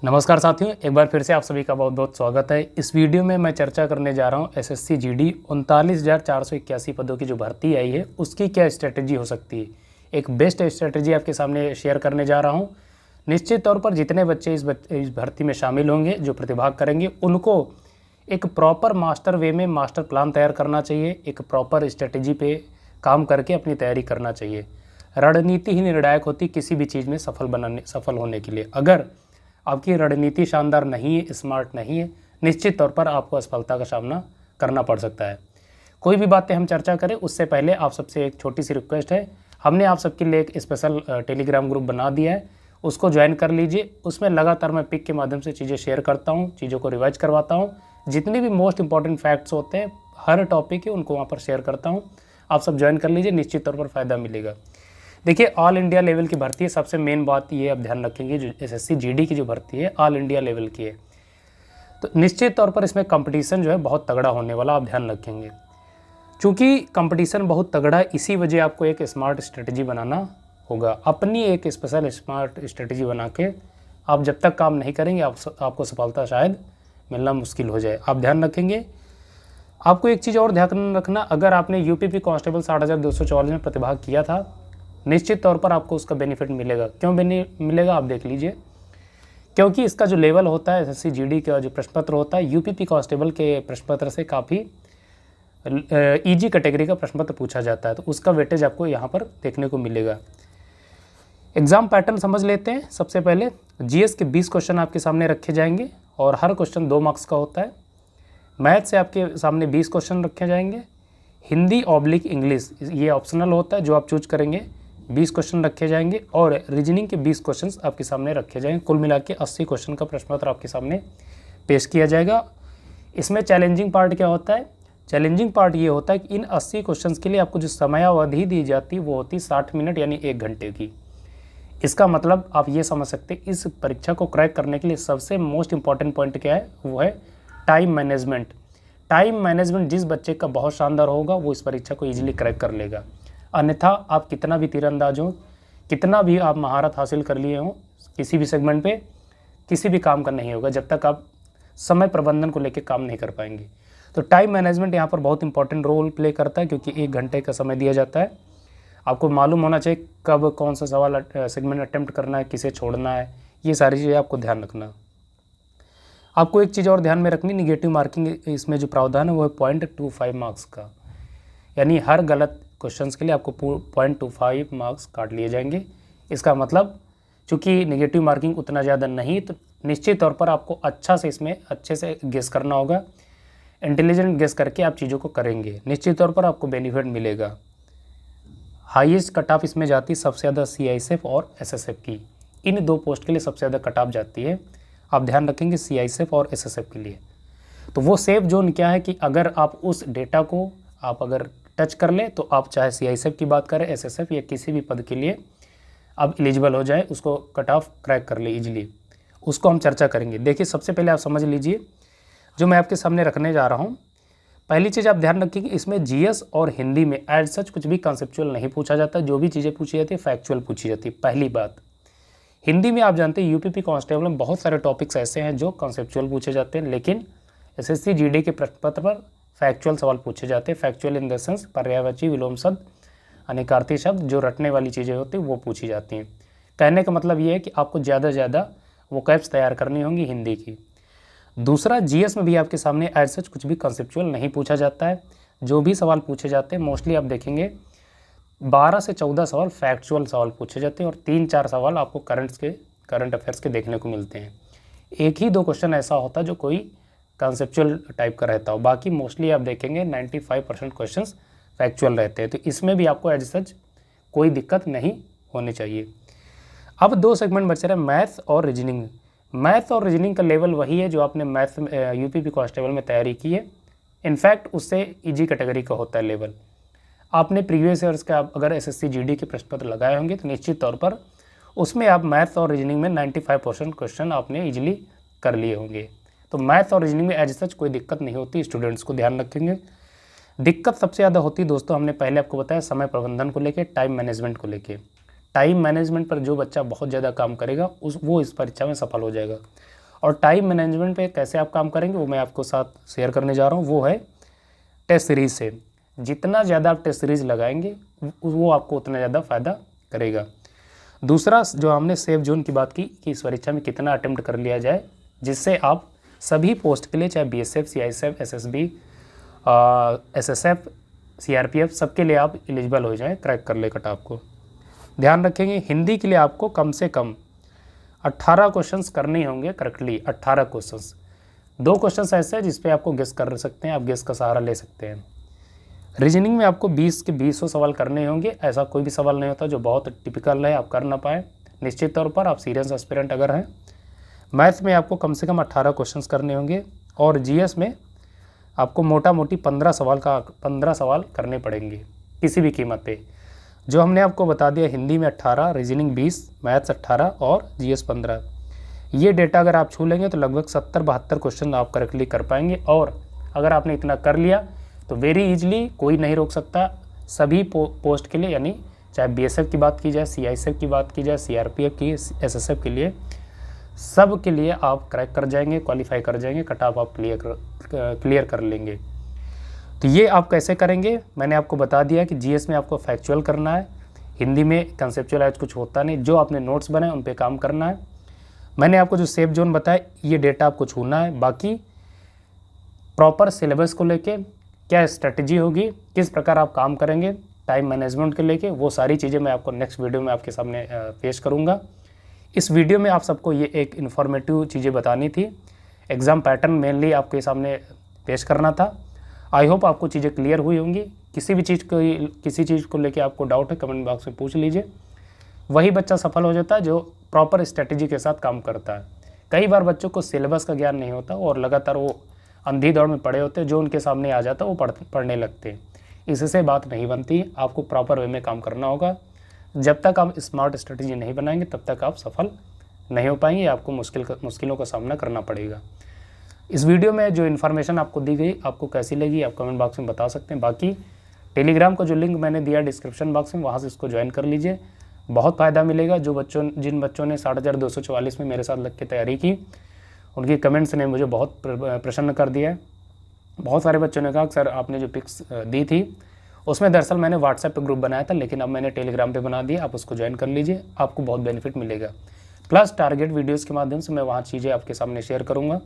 नमस्कार साथियों, एक बार फिर से आप सभी का बहुत बहुत स्वागत है। इस वीडियो में मैं चर्चा करने जा रहा हूँ एसएससी जीडी 39,481 पदों की जो भर्ती आई है उसकी क्या स्ट्रेटजी हो सकती है। एक बेस्ट स्ट्रेटजी आपके सामने शेयर करने जा रहा हूँ। निश्चित तौर पर जितने बच्चे इस भर्ती में शामिल होंगे, जो प्रतिभाग करेंगे, उनको एक प्रॉपर मास्टर वे में मास्टर प्लान तैयार करना चाहिए। एक प्रॉपर स्ट्रेटजी पे काम करके अपनी तैयारी करना चाहिए। रणनीति ही निर्णायक होती किसी भी चीज़ में सफल होने के लिए। अगर आपकी रणनीति शानदार नहीं है, स्मार्ट नहीं है, निश्चित तौर पर आपको असफलता का सामना करना पड़ सकता है। कोई भी बातें हम चर्चा करें उससे पहले आप सबसे एक छोटी सी रिक्वेस्ट है। हमने आप सबके लिए एक स्पेशल टेलीग्राम ग्रुप बना दिया है, उसको ज्वाइन कर लीजिए। उसमें लगातार मैं पिक के माध्यम से चीज़ें शेयर करता हूँ, चीज़ों को रिवाइज करवाता हूँ। जितने भी मोस्ट इंपॉर्टेंट फैक्ट्स होते हैं, हर टॉपिक है, उनको वहाँ पर शेयर करता हूँ। आप सब ज्वाइन कर लीजिए, निश्चित तौर पर फ़ायदा मिलेगा। देखिए, ऑल इंडिया लेवल की भर्ती है। सबसे मेन बात ये आप ध्यान रखेंगे, जो एसएससी जीडी की जो भर्ती है ऑल इंडिया लेवल की है, तो निश्चित तौर पर इसमें कंपटीशन जो है बहुत तगड़ा होने वाला, आप ध्यान रखेंगे। चूँकि कंपटीशन बहुत तगड़ा है, इसी वजह आपको एक स्मार्ट स्ट्रेटजी बनाना होगा। अपनी एक स्पेशल स्मार्ट स्ट्रेटजी बना के आप जब तक काम नहीं करेंगे आपको सफलता शायद मिलना मुश्किल हो जाए। आप ध्यान रखेंगे। आपको एक चीज़ और ध्यान रखना, अगर आपने यूपीपी कांस्टेबल 60,244 में प्रतिभाग किया था, निश्चित तौर पर आपको उसका बेनिफिट मिलेगा। क्यों मिलेगा आप देख लीजिए। क्योंकि इसका जो लेवल होता है एसएससी जीडी का जो प्रश्न पत्र होता है, यूपीपी कांस्टेबल के प्रश्न पत्र से काफ़ी ईजी कैटेगरी का प्रश्न पत्र पूछा जाता है, तो उसका वेटेज आपको यहाँ पर देखने को मिलेगा। एग्जाम पैटर्न समझ लेते हैं। सबसे पहले जीएस के 20 क्वेश्चन आपके सामने रखे जाएंगे और हर क्वेश्चन 2 मार्क्स का होता है। मैथ से आपके सामने 20 क्वेश्चन रखे जाएंगे। हिंदी ऑब्लिक इंग्लिश ये ऑप्शनल होता है, जो आप चूज करेंगे। 20 क्वेश्चन रखे जाएंगे और रीजनिंग के 20 क्वेश्चंस आपके सामने रखे जाएंगे। कुल मिला के 80 क्वेश्चन का प्रश्न पत्र आपके सामने पेश किया जाएगा। इसमें चैलेंजिंग पार्ट क्या होता है? चैलेंजिंग पार्ट ये होता है कि इन 80 क्वेश्चंस के लिए आपको जो समयावधि दी जाती है वो होती है 60 मिनट यानी 1 घंटे की। इसका मतलब आप ये समझ सकते हैं, इस परीक्षा को क्रैक करने के लिए सबसे मोस्ट इंपॉर्टेंट पॉइंट क्या है, वो है टाइम मैनेजमेंट। टाइम मैनेजमेंट जिस बच्चे का बहुत शानदार होगा वो इस परीक्षा को ईजिली क्रैक कर लेगा। अन्यथा आप कितना भी तीरंदाज हो, कितना भी आप महारत हासिल कर लिए हो किसी भी सेगमेंट पे, किसी भी काम का नहीं होगा जब तक आप समय प्रबंधन को लेकर काम नहीं कर पाएंगे। तो टाइम मैनेजमेंट यहाँ पर बहुत इंपॉर्टेंट रोल प्ले करता है, क्योंकि 1 घंटे का समय दिया जाता है। आपको मालूम होना चाहिए कब कौन सा सवाल सेगमेंट अटेम्प्ट करना है, किसे छोड़ना है, ये सारी चीज़ें आपको ध्यान रखना। आपको एक चीज़ और ध्यान में रखनी, निगेटिव मार्किंग इसमें जो प्रावधान है वो है 0.25 मार्क्स का, यानी हर गलत क्वेश्चंस के लिए आपको 0.25 मार्क्स काट लिए जाएंगे। इसका मतलब चूँकि नेगेटिव मार्किंग उतना ज़्यादा नहीं, तो निश्चित तौर पर आपको इसमें अच्छे से गेस करना होगा। इंटेलिजेंट गेस करके आप चीज़ों को करेंगे, निश्चित तौर पर आपको बेनिफिट मिलेगा। हाईएस्ट कट ऑफ इसमें जाती है सबसे ज़्यादा सीआईएसएफ और एसएसएफ की। इन 2 पोस्ट के लिए सबसे ज़्यादा कट ऑफ जाती है। आप ध्यान रखेंगे सीआईएसएफ और एसएसएफ के लिए। तो वो सेफ जोन क्या है कि अगर आप उस डेटा को आप अगर टच कर ले तो आप चाहे सीआईएसएफ की बात करें, एसएसएफ या किसी भी पद के लिए आप एलिजिबल हो जाए, उसको कट ऑफ क्रैक कर ले इजीली। उसको हम चर्चा करेंगे। देखिए, सबसे पहले आप समझ लीजिए जो मैं आपके सामने रखने जा रहा हूँ। पहली चीज़ आप ध्यान रखिए कि इसमें जीएस और हिंदी में एज सच कुछ भी कॉन्सेप्चुअल नहीं पूछा जाता। जो भी चीज़ें पूछी जाती है फैक्चुअल पूछी जाती है। पहली बात, हिंदी में आप जानते हैं यूपीपी कांस्टेबल में बहुत सारे टॉपिक्स ऐसे हैं जो कॉन्सेप्चुअल पूछे जाते हैं, लेकिन एसएससी जीडी के प्रश्न पत्र पर फैक्चुअल सवाल पूछे जाते हैं। फैक्चुअल इन द सेंस पर्यायवाची, विलोम शब्द, अनेकार्थी शब्द, जो रटने वाली चीज़ें होती हैं वो पूछी जाती हैं। कहने का मतलब ये है कि आपको ज़्यादा से ज़्यादा वोकैब्स तैयार करनी होंगी हिंदी की। दूसरा, जीएस में भी आपके सामने एज सच कुछ भी कॉन्सेप्चुअल नहीं पूछा जाता है। जो भी सवाल पूछे जाते हैं मोस्टली आप देखेंगे 12 से 14 सवाल फैक्चुअल सवाल पूछे जाते हैं और 3-4 सवाल आपको करंट अफेयर्स के देखने को मिलते हैं। 1 ही 2 क्वेश्चन ऐसा होता है जो कोई कॉन्सेप्चुअल टाइप का रहता हो, बाकी मोस्टली आप देखेंगे 95% क्वेश्चंस फैक्चुअल रहते हैं। तो इसमें भी आपको एज सच कोई दिक्कत नहीं होनी चाहिए। अब 2 सेगमेंट बचे रहे, मैथ और रीजनिंग। मैथ और रीजनिंग का लेवल वही है जो आपने मैथ यूपीपी कांस्टेबल में तैयारी की है। इनफैक्ट उससे ईजी कैटेगरी का होता है लेवल। आपने प्रीवियस ईयर्स का अगर एसएससी जीडी के प्रश्न पत्र लगाए होंगे तो निश्चित तौर पर उसमें आप मैथ और रीजनिंग में 95% क्वेश्चन आपने ईजिली कर लिए होंगे। तो मैथ और रीजनिंग में एज सच कोई दिक्कत नहीं होती। स्टूडेंट्स को ध्यान रखेंगे। दिक्कत सबसे ज़्यादा होती है दोस्तों, हमने पहले आपको बताया समय प्रबंधन को लेके, टाइम मैनेजमेंट को लेके। टाइम मैनेजमेंट पर जो बच्चा बहुत ज़्यादा काम करेगा वो इस परीक्षा में सफल हो जाएगा। और टाइम मैनेजमेंट पे कैसे आप काम करेंगे वो मैं आपको साथ शेयर करने जा रहा हूँ। वो है टेस्ट सीरीज़ से। जितना ज़्यादा आप टेस्ट सीरीज़ लगाएंगे वो आपको उतना ज़्यादा फ़ायदा करेगा। दूसरा जो हमने सेफ जोन की बात की कि इस परीक्षा में कितना अटेम्प्ट कर लिया जाए जिससे आप सभी पोस्ट के लिए, चाहे BSF, CISF, SSB, SSF, CRPF, सबके लिए आप एलिजिबल हो जाएं, क्रैक कर ले कट ऑफ को। ध्यान रखेंगे हिंदी के लिए आपको कम से कम 18 क्वेश्चंस करने होंगे करेक्टली। 18 क्वेश्चंस, 2 क्वेश्चंस ऐसे हैं जिस पे आपको गेस कर सकते हैं, आप गेस का सहारा ले सकते हैं। रीजनिंग में आपको 20 के 20 सवाल करने होंगे। ऐसा कोई भी सवाल नहीं होता जो बहुत टिपिकल है आप कर ना पाए, निश्चित तौर पर आप सीरियस एस्पिरेंट अगर हैं। मैथ्स में आपको कम से कम 18 क्वेश्चंस करने होंगे और GS में आपको मोटा मोटी 15 सवाल करने पड़ेंगे किसी भी कीमत पे। जो हमने आपको बता दिया, हिंदी में 18, रीजनिंग 20, मैथ्स 18 और GS 15, ये डेटा अगर आप छू लेंगे तो लगभग 70-72 क्वेश्चन आप करेक्टली कर पाएंगे। और अगर आपने इतना कर लिया तो वेरी इजीली कोई नहीं रोक सकता। सभी पोस्ट के लिए, यानी चाहे BSF की बात की जाए, CISF की बात की जाए, CRPF की, SSF के लिए, सब के लिए आप क्रैक कर जाएंगे, क्वालिफाई कर जाएंगे, कट ऑफ आप क्लियर कर लेंगे। तो ये आप कैसे करेंगे मैंने आपको बता दिया कि GS में आपको फैक्चुअल करना है, हिंदी में कंसेप्चुअलाइज कुछ होता नहीं, जो आपने नोट्स बनाए उन पे काम करना है। मैंने आपको जो सेफ जोन बताया ये डेटा आपको छूना है। बाकी प्रॉपर सिलेबस को लेके क्या स्ट्रेटजी होगी, किस प्रकार आप काम करेंगे टाइम मैनेजमेंट के लेके, वो सारी चीज़ें मैं आपको नेक्स्ट वीडियो में आपके सामने पेश करूँगा। इस वीडियो में आप सबको ये एक इन्फॉर्मेटिव चीज़ें बतानी थी, एग्ज़ाम पैटर्न मेनली आपके सामने पेश करना था। आई होप आपको चीज़ें क्लियर हुई होंगी। किसी चीज़ को लेके आपको डाउट है कमेंट बॉक्स में पूछ लीजिए। वही बच्चा सफल हो जाता है जो प्रॉपर स्ट्रेटजी के साथ काम करता है। कई बार बच्चों को सिलेबस का ज्ञान नहीं होता और लगातार वो अंधी दौड़ में पड़े होते, जो उनके सामने आ जाता है वो पढ़ने लगते हैं। इससे बात नहीं बनती, आपको प्रॉपर वे में काम करना होगा। जब तक आप स्मार्ट स्ट्रेटजी नहीं बनाएंगे तब तक आप सफल नहीं हो पाएंगे, आपको मुश्किलों का सामना करना पड़ेगा। इस वीडियो में जो इन्फॉर्मेशन आपको दी गई आपको कैसी लगी आप कमेंट बॉक्स में बता सकते हैं। बाकी टेलीग्राम का जो लिंक मैंने दिया डिस्क्रिप्शन बॉक्स में, वहाँ से इसको ज्वाइन कर लीजिए, बहुत फ़ायदा मिलेगा। जिन बच्चों ने 60,244 में मेरे साथ लग के तैयारी की, उनकी कमेंट्स ने मुझे बहुत प्रसन्न कर दिया है। बहुत सारे बच्चों ने कहा सर आपने जो पिक्स दी थी उसमें दरअसल मैंने व्हाट्सएप पे ग्रुप बनाया था, लेकिन अब मैंने टेलीग्राम पे बना दिया, आप उसको ज्वाइन कर लीजिए, आपको बहुत बेनिफिट मिलेगा। प्लस टारगेट वीडियोस के माध्यम से मैं वहाँ चीज़ें आपके सामने शेयर करूँगा,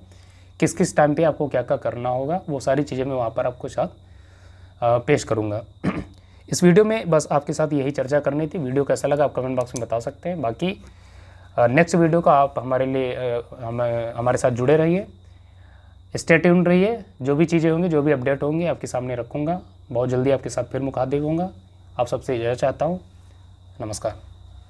किस किस टाइम पे आपको क्या क्या करना होगा, वो सारी चीज़ें मैं वहाँ पर आपको साथ पेश करूँगा। इस वीडियो में बस आपके साथ यही चर्चा करनी थी। वीडियो कैसा लगा आप कमेंट बॉक्स में बता सकते हैं। बाकी नेक्स्ट वीडियो का आप हमारे साथ जुड़े रहिए, स्टे ट्यून्ड रहिए। जो भी चीज़ें होंगी, जो भी अपडेट होंगी आपके सामने रखूँगा। बहुत जल्दी आपके साथ फिर मुखातिब होऊंगा। आप सबसे इजाज़त चाहता हूँ। नमस्कार।